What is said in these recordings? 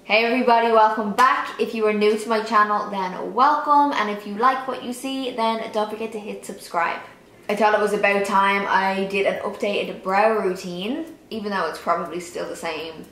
Hey everybody, welcome back. If you are new to my channel, then welcome, and if you like what you see, then don't forget to hit subscribe. I thought it was about time I did an updated brow routine, even though it's probably still the same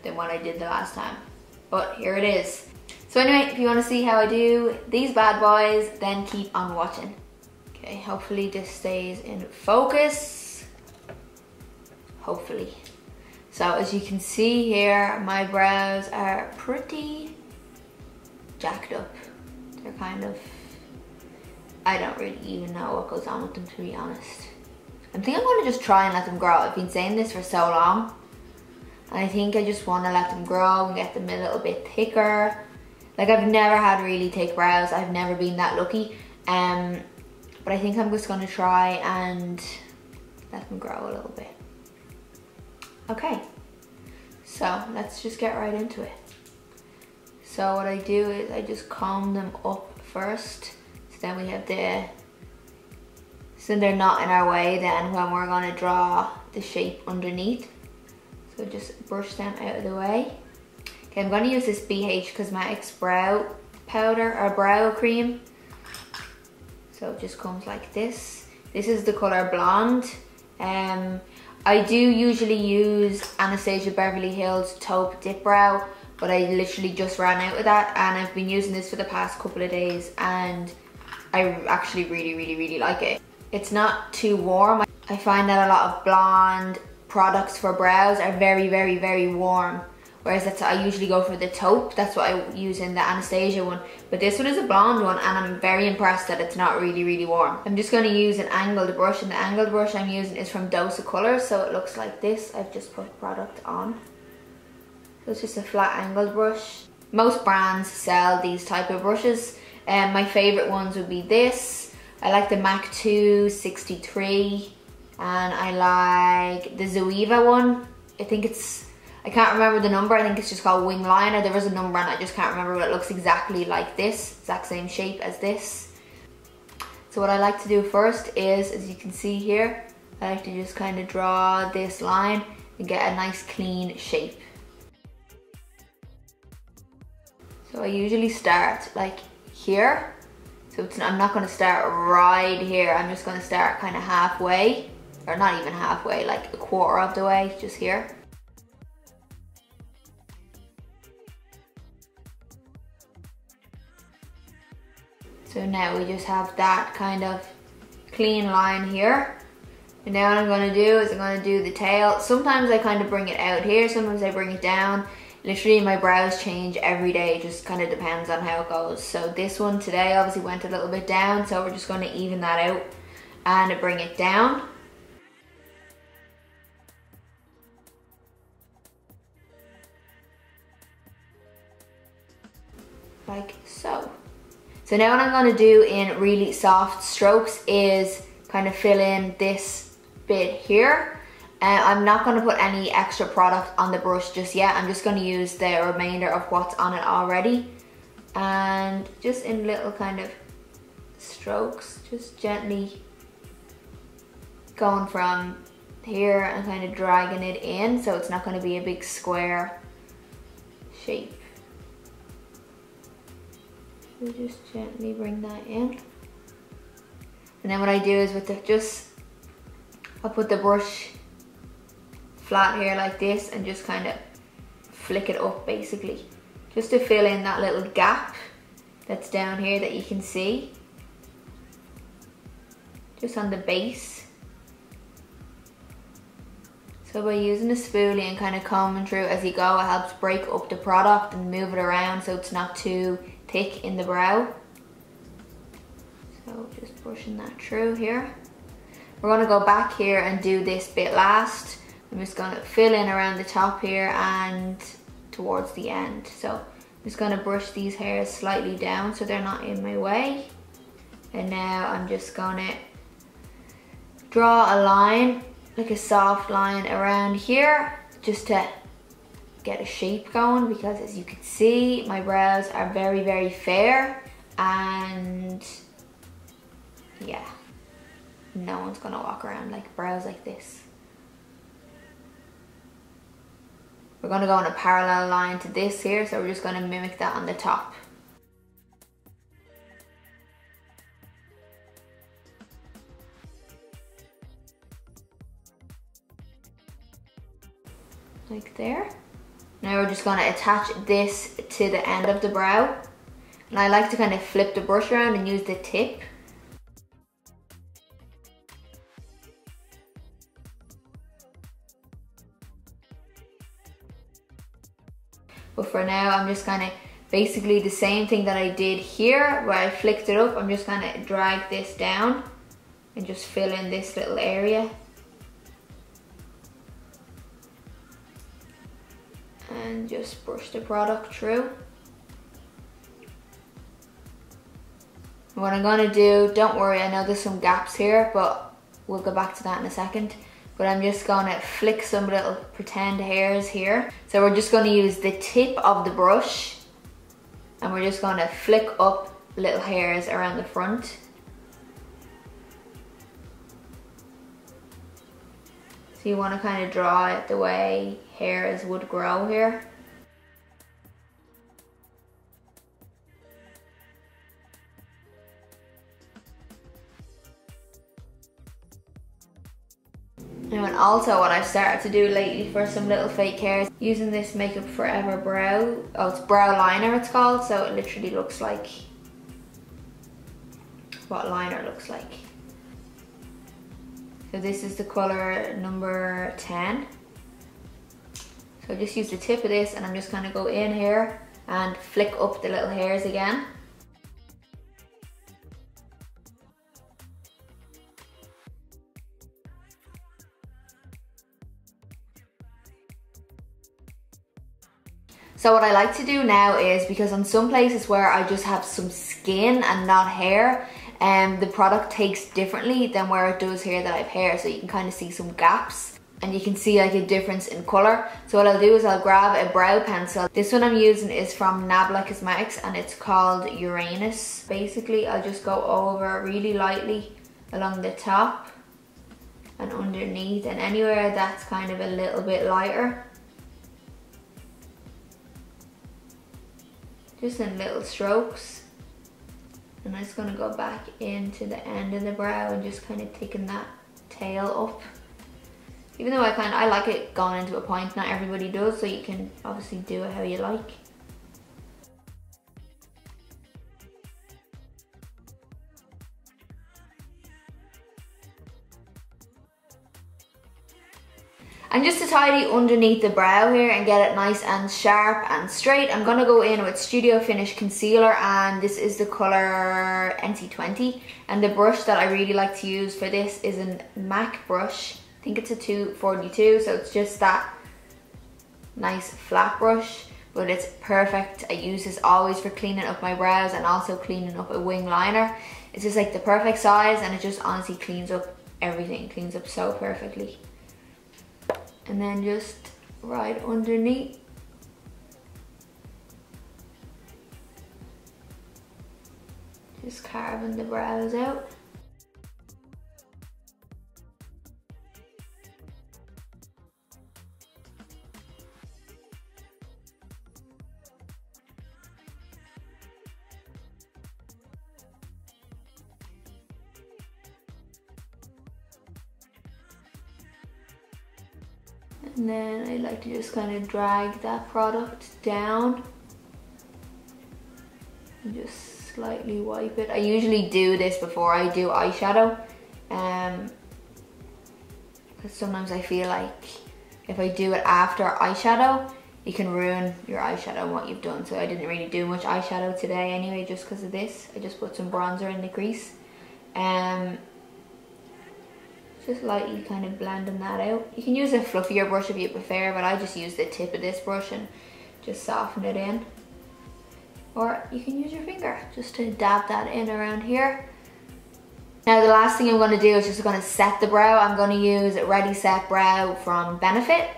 than what I did the last time, but here it is. So anyway, if you want to see how I do these bad boys, then keep on watching. Okay, hopefully this stays in focus. Hopefully. So as you can see here, my brows are pretty jacked up. They're kind of, I don't really even know what goes on with them, to be honest. I think I'm gonna just try and let them grow. I've been saying this for so long. And I think I just wanna let them grow and get them a little bit thicker. Like, I've never had really thick brows. I've never been that lucky. But I think I'm just gonna try and let them grow a little bit. Okay, so let's just get right into it. So what I do is I just comb them up first. So then we have so they're not in our way then when we're gonna draw the shape underneath. So just brush them out of the way. Okay, I'm gonna use this BH Cosmetics brow powder or brow cream. So it just comes like this. This is the color Blonde. I do usually use Anastasia Beverly Hills Taupe Dip Brow, but I literally just ran out of that, and I've been using this for the past couple of days, and I actually really like it. It's not too warm. I find that a lot of blonde products for brows are very warm, whereas I usually go for the taupe. That's what I use in the Anastasia one, but this one is a blonde one, and I'm very impressed that it's not really warm. I'm just going to use an angled brush, and the angled brush I'm using is from Dose of Colors, so it looks like this. I've just put product on. So it's just a flat angled brush. Most brands sell these type of brushes, and my favorite ones would be this. I like the MAC 263, and I like the Zoeva one. I can't remember the number. I think it's just called Wing Liner. There is a number and I just can't remember, but it looks exactly like this, exact same shape as this. So what I like to do first is, as you can see here, I like to just kind of draw this line and get a nice clean shape. So I usually start like here. So I'm not going to start right here. I'm just going to start kind of halfway, or not even halfway, like a quarter of the way, just here. So now we just have that kind of clean line here. And now what I'm gonna do is I'm gonna do the tail. Sometimes I kind of bring it out here, sometimes I bring it down. Literally my brows change every day, it just kind of depends on how it goes. So this one today obviously went a little bit down, so we're just gonna even that out and bring it down. Like so. So now what I'm going to do in really soft strokes is kind of fill in this bit here. I'm not going to put any extra product on the brush just yet. I'm just going to use the remainder of what's on it already. And just in little kind of strokes, just gently going from here and kind of dragging it in, so it's not going to be a big square shape. So just gently bring that in. And then what I do is I'll put the brush flat here like this and just kind of flick it up basically. Just to fill in that little gap that's down here that you can see. Just on the base. So by using a spoolie and kind of combing through as you go, it helps break up the product and move it around so it's not too thick in the brow. So just brushing that through here. We're going to go back here and do this bit last. I'm just going to fill in around the top here and towards the end. So I'm just going to brush these hairs slightly down so they're not in my way. And now I'm just going to draw a line, like a soft line around here, just to get a shape going, because as you can see my brows are very fair, and yeah, no one's gonna walk around like brows like this. We're going to go on a parallel line to this here, so we're just going to mimic that on the top. Like there. Now we're just going to attach this to the end of the brow. And I like to kind of flip the brush around and use the tip. But for now, I'm just kind of basically the same thing that I did here where I flicked it up. I'm just going to drag this down and just fill in this little area. And just brush the product through. What I'm going to do, don't worry, I know there's some gaps here, but we'll go back to that in a second. But I'm just going to flick some little pretend hairs here. So we're just going to use the tip of the brush and we're just going to flick up little hairs around the front. So you want to kind of draw it the way hairs would grow here. Now, and also what I've started to do lately for some little fake hairs, using this Makeup Forever brow, it's brow liner it's called, so it literally looks like what liner looks like. So this is the colour number 10. So just use the tip of this and I'm just going to go in here and flick up the little hairs again. So what I like to do now is, because on some places where I just have some skin and not hair, the product takes differently than where it does here that I have hair, so you can kind of see some gaps and you can see like a difference in colour. So what I'll do is I'll grab a brow pencil. This one I'm using is from Nabla Cosmetics and it's called Uranus. Basically I'll just go over really lightly along the top and underneath and anywhere that's kind of a little bit lighter. Just in little strokes. And I'm just going to go back into the end of the brow and just kind of thicken that tail up. Even though I like it going into a point, not everybody does, so you can obviously do it how you like. And just to tidy underneath the brow here and get it nice and sharp and straight, I'm going to go in with Studio Finish Concealer, and this is the colour NC20. And the brush that I really like to use for this is a MAC brush. I think it's a 242, so it's just that nice flat brush, but it's perfect. I use this always for cleaning up my brows and also cleaning up a wing liner. It's just like the perfect size and it just honestly cleans up everything, cleans up so perfectly. And then just right underneath. Just carving the brows out. And then I like to just kind of drag that product down and just slightly wipe it. I usually do this before I do eyeshadow, because sometimes I feel like if I do it after eyeshadow, you can ruin your eyeshadow and what you've done. So I didn't really do much eyeshadow today anyway, just because of this. I just put some bronzer in the crease. Just lightly kind of blending that out. You can use a fluffier brush if you prefer, but I just use the tip of this brush and just soften it in. Or you can use your finger just to dab that in around here. Now the last thing I'm going to do is just going to set the brow. I'm going to use Ready Set Brow from Benefit.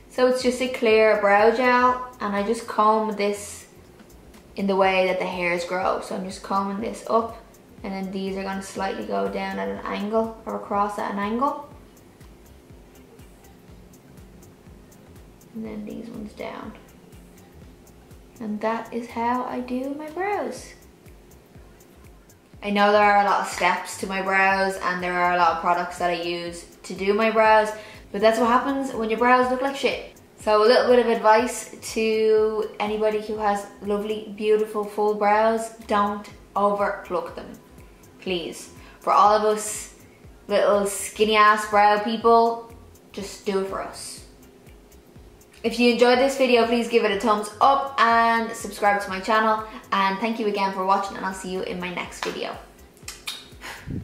So it's just a clear brow gel, and I just comb this in the way that the hairs grow. So I'm just combing this up. And then these are going to slightly go down at an angle or across at an angle. and then these ones down. And that is how I do my brows. I know there are a lot of steps to my brows and there are a lot of products that I use to do my brows, but that's what happens when your brows look like shit. So a little bit of advice to anybody who has lovely, beautiful, full brows: don't over pluck them, please. For all of us little skinny ass brow people, just do it for us. If you enjoyed this video, please give it a thumbs up and subscribe to my channel. And thank you again for watching, and I'll see you in my next video.